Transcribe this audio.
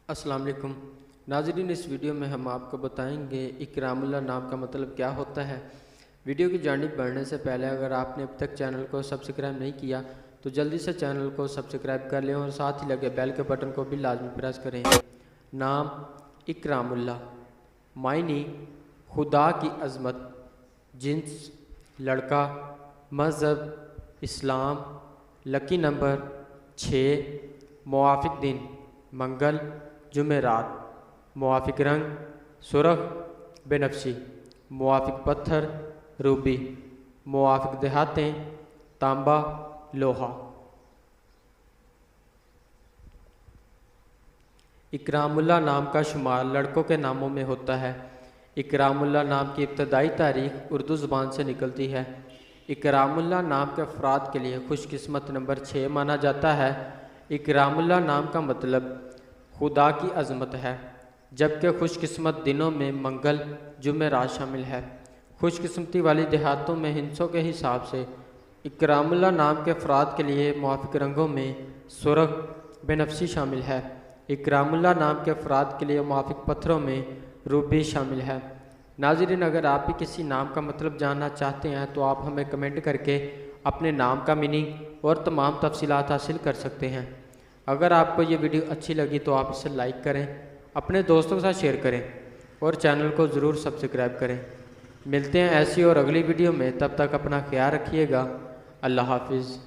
अस्सलाम वालेकुम नाज़रीन, इस वीडियो में हम आपको बताएंगे इकरामुल्लाह नाम का मतलब क्या होता है। वीडियो की जानिब बढ़ने से पहले अगर आपने अब तक चैनल को सब्सक्राइब नहीं किया तो जल्दी से चैनल को सब्सक्राइब कर लें और साथ ही लगे बेल के बटन को भी लाजमी प्रेस करें। नाम इकरामुल्लाह, मायने खुदा की अज़मत, जिन्स लड़का, मज़हब इस्लाम, लकी नंबर 6, मुआफ़िक दिन मंगल जुमेरात, मुआफ़िक रंग सुरख बेनफ्शी, मुआफ़िक पत्थर रूबी, मुआफ़िक देहातें तांबा लोहा। इकरामुल्लाह नाम का शुमार लड़कों के नामों में होता है। इकरामुल्लाह नाम की इब्तदाई तारीख उर्दू ज़ुबान से निकलती है। इकरामुल्लाह नाम के अफराद के लिए खुशकिस्मत नंबर 6 माना जाता है। इकरामुल्लाह नाम का मतलब खुदा की अज़मत है, जबकि खुशकिस्मत दिनों में मंगल जुमेरात शामिल है। खुशकिस्मती वाली देहातों में हिंसों के हिसाब से इकरामुल्लाह नाम के अफराद के लिए मुआफ़िक रंगों में सुरख बेनफ्सी शामिल है। इकरामुल्लाह नाम के अफराद के लिए मुआफ़िक पत्थरों में रूबी शामिल है। नाज़रीन, अगर आप भी किसी नाम का मतलब जानना चाहते हैं तो आप हमें कमेंट करके अपने नाम का मीनिंग और तमाम तफसीलात हासिल कर सकते हैं। अगर आपको ये वीडियो अच्छी लगी तो आप इसे लाइक करें, अपने दोस्तों के साथ शेयर करें और चैनल को ज़रूर सब्सक्राइब करें। मिलते हैं ऐसी और अगली वीडियो में, तब तक अपना ख्याल रखिएगा। अल्लाह हाफिज़।